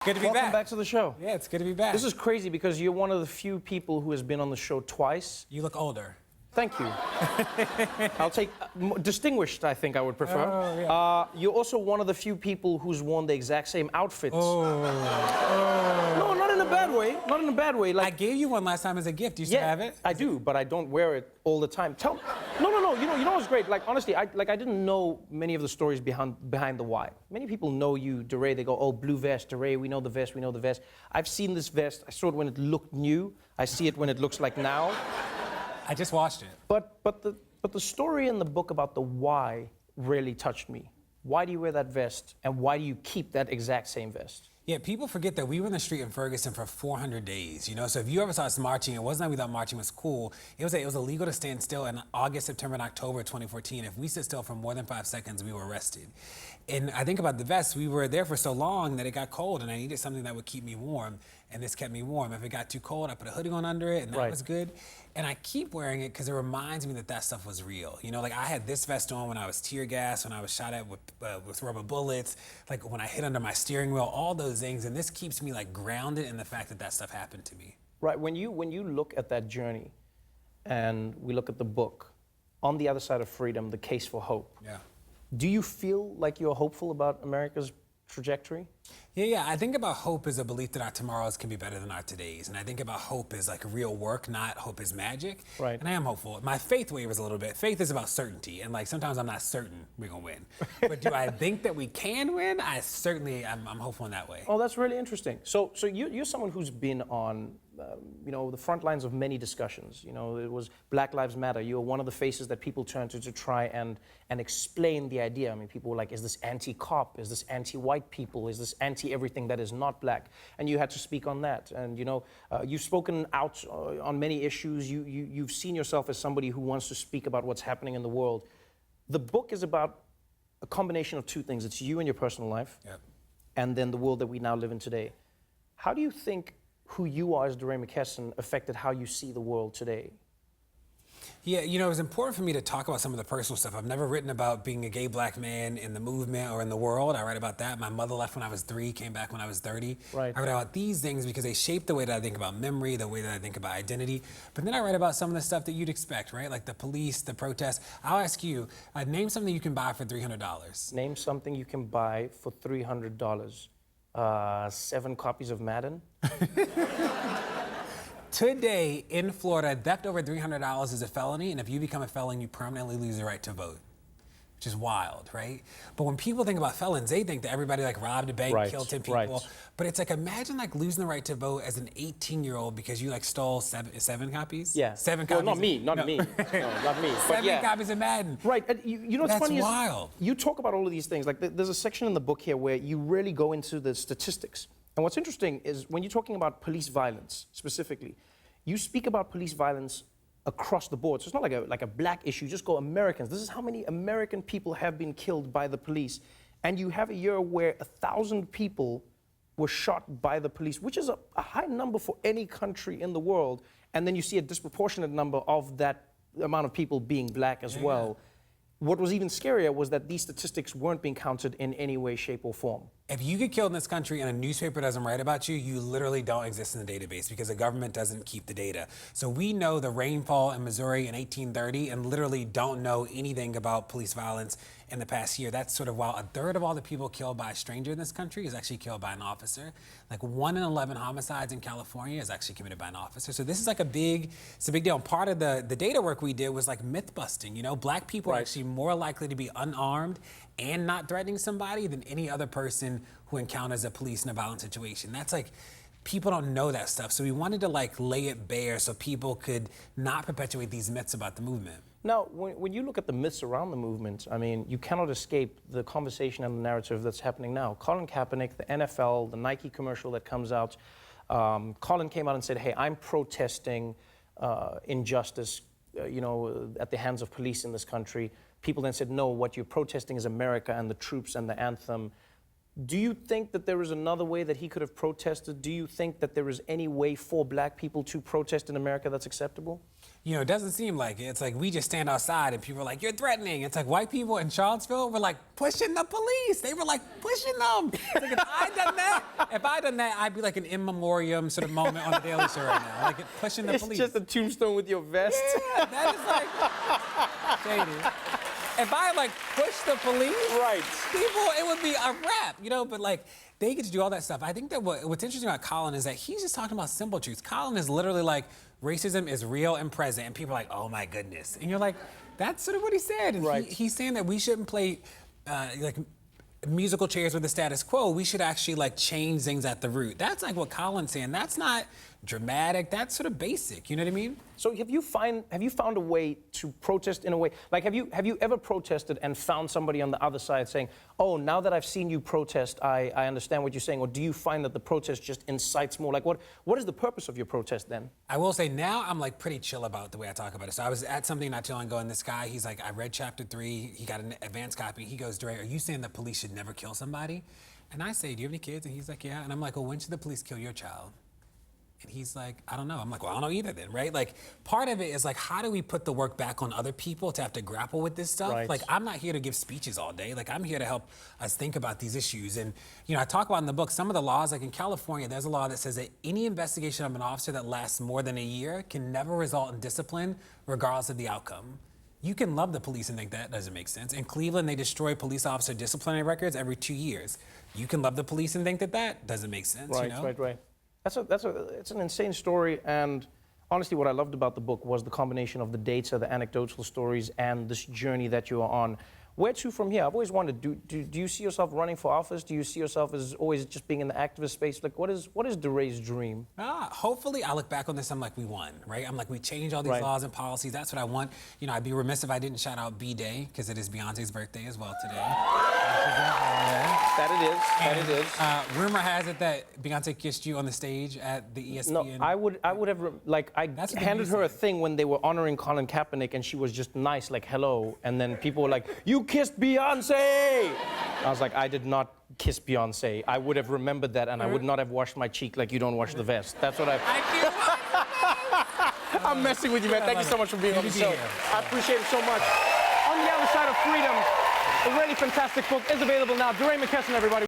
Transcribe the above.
Good to be Welcome back. back to the show. Yeah, it's good to be back. This is crazy because you're one of the few people who has been on the show twice. You look older. Thank you. I'll take distinguished, I think I would prefer. Oh, yeah. You're also one of the few people who's worn the exact same outfits. No, not in a bad way. Not in a bad way. I gave you one last time as a gift. Do you still have it? I do, but I don't wear it all the time. No. You know what's great? Like honestly, I didn't know many of the stories behind the why. Many people know you, DeRay. They go, oh, blue vest, DeRay. We know the vest. We know the vest. I've seen this vest. I saw it when it looked new. I see it when it looks like now. I just watched it. But the story in the book about the why really touched me. Why do you wear that vest, and why do you keep that exact same vest? Yeah, people forget that we were in the street in Ferguson for 400 days, you know? So if you ever saw us marching, it wasn't that we thought marching was cool. It was illegal to stand still in August, September, and October 2014. If we stood still for more than 5 seconds, we were arrested. And I think about the vest, we were there for so long that it got cold, and I needed something that would keep me warm, and this kept me warm. If it got too cold, I put a hoodie on under it, and that was good. And I keep wearing it because it reminds me that that stuff was real. You know, like I had this vest on when I was tear gassed, when I was shot at with rubber bullets, like when I hit under my steering wheel, all those things. And this keeps me like grounded in the fact that that stuff happened to me. Right. When you look at that journey, and we look at the book, On the Other Side of Freedom, The Case for Hope. Yeah. Do you feel like you're hopeful about America's trajectory? Yeah. I think about hope as a belief that our tomorrows can be better than our todays. And I think about hope as like real work, not hope as magic. Right. And I am hopeful. My faith wavers a little bit. Faith is about certainty. And like sometimes I'm not certain we're going to win. But do I think that we can win? I'm hopeful in that way. Oh, that's really interesting. So you're someone who's been on, the front lines of many discussions. You know, it was Black Lives Matter. You were one of the faces that people turned to try and explain the idea. I mean, people were like, is this anti-cop? Is this anti-white people? Is this anti-everything that is not black? And you had to speak on that. And, you've spoken out on many issues. You've seen yourself as somebody who wants to speak about what's happening in the world. The book is about a combination of two things. It's you and your personal life, and then the world that we now live in today. How do you think who you are as DeRay Mckesson affected how you see the world today? Yeah, it was important for me to talk about some of the personal stuff. I've never written about being a gay black man in the movement or in the world. I write about that. My mother left when I was 3, came back when I was 30. Right. I write about these things because they shape the way that I think about memory, the way that I think about identity. But then I write about some of the stuff that you'd expect, right? Like the police, the protests. I'll ask you, name something you can buy for $300. Name something you can buy for $300. 7 copies of Madden. Today in Florida, theft over $300 is a felony, and if you become a felon, you permanently lose the right to vote, which is wild, right? But when people think about felons, they think that everybody like robbed a bank, killed 10 people. Right. But it's like, imagine like losing the right to vote as an 18-year-old because you like stole seven copies? Yeah. 7 copies. Well, not me. No, not me. But 7 copies of Madden. Right. You know what's That's funny wild. is you talk about all of these things. Like there's a section in the book here where you really go into the statistics. And what's interesting is when you're talking about police violence specifically, you speak about police violence across the board. So it's not like a black issue, just go Americans. This is how many American people have been killed by the police. And you have a year where 1,000 people were shot by the police, which is a high number for any country in the world. And then you see a disproportionate number of that amount of people being black as well. What was even scarier was that these statistics weren't being counted in any way, shape, or form. If you get killed in this country and a newspaper doesn't write about you, you literally don't exist in the database because the government doesn't keep the data. So we know the rainfall in Missouri in 1830 and literally don't know anything about police violence in the past year. That's sort of while 1/3 of all the people killed by a stranger in this country is actually killed by an officer. Like 1 in 11 homicides in California is actually committed by an officer. So this is like it's a big deal. And part of the data work we did was like myth busting. Black people are actually more likely to be unarmed and not threatening somebody than any other person who encounters a police in a violent situation. That's like, people don't know that stuff. So we wanted to like lay it bare so people could not perpetuate these myths about the movement. Now, when you look at the myths around the movement, I mean, you cannot escape the conversation and the narrative that's happening now. Colin Kaepernick, the NFL, the Nike commercial that comes out, Colin came out and said, hey, I'm protesting injustice, at the hands of police in this country. People then said, no, what you're protesting is America and the troops and the anthem. Do you think that there is another way that he could have protested? Do you think that there is any way for black people to protest in America that's acceptable? You know, it doesn't seem like it. It's like we just stand outside and people are like, you're threatening. It's like white people in Charlottesville were like pushing the police. They were like pushing them. It's like if I'd done that, I'd be like an in memoriam sort of moment on the Daily Show right now. Like pushing the police. It's just a tombstone with your vest. Yeah, that is like shady. If I like pushed the police, right, people, it would be a wrap, you know. But like they get to do all that stuff. I think that what's interesting about Colin is that he's just talking about simple truths. Colin is literally like racism is real and present, and people are like, oh my goodness, and you're like, that's sort of what he said. And right. He's saying that we shouldn't play like musical chairs with the status quo. We should actually like change things at the root. That's like what Colin's saying. That's not dramatic. That's sort of basic. You know what I mean? So have you found a way to protest in a way? Like have you ever protested and found somebody on the other side saying, oh, now that I've seen you protest, I understand what you're saying? Or do you find that the protest just incites more? Like what is the purpose of your protest then? I will say now I'm like pretty chill about the way I talk about it. So I was at something not too long ago and this guy, he's like, I read chapter 3, he got an advanced copy. He goes, DeRay, are you saying the police should never kill somebody? And I say, do you have any kids? And he's like, yeah. And I'm like, well, when should the police kill your child? And he's like, I don't know. I'm like, well, I don't know either then, right? Like, part of it is like, how do we put the work back on other people to have to grapple with this stuff? Right. Like, I'm not here to give speeches all day. Like, I'm here to help us think about these issues. And, you know, I talk about in the book, some of the laws, like in California, there's a law that says that any investigation of an officer that lasts more than a year can never result in discipline, regardless of the outcome. You can love the police and think that doesn't make sense. In Cleveland, they destroy police officer disciplinary records every 2 years. You can love the police and think that that doesn't make sense, right, you know? Right. It's an insane story, and honestly, what I loved about the book was the combination of the data, the anecdotal stories, and this journey that you are on. Where to from here? I've always wondered, do you see yourself running for office? Do you see yourself as always just being in the activist space? Like, what is DeRay's dream? Hopefully, I look back on this, I'm like, we won, right? I'm like, we changed all these right. laws and policies. That's what I want. You know, I'd be remiss if I didn't shout out B-Day, because it is Beyonce's birthday as well today. That it is. Rumor has it that Beyonce kissed you on the stage at the ESPN. No, I would have, like, I handed her a thing when they were honoring Colin Kaepernick, and she was just nice, like, hello. And then people were like, you kissed Beyonce! I was like, I did not kiss Beyonce. I would have remembered that, and I would not have washed my cheek like you don't wash the vest. That's what I'm messing with you, man. Thank you so much for being on the show. I appreciate it so much. On the Other Side of Freedom, a really fantastic book is available now. DeRay Mckesson, everybody.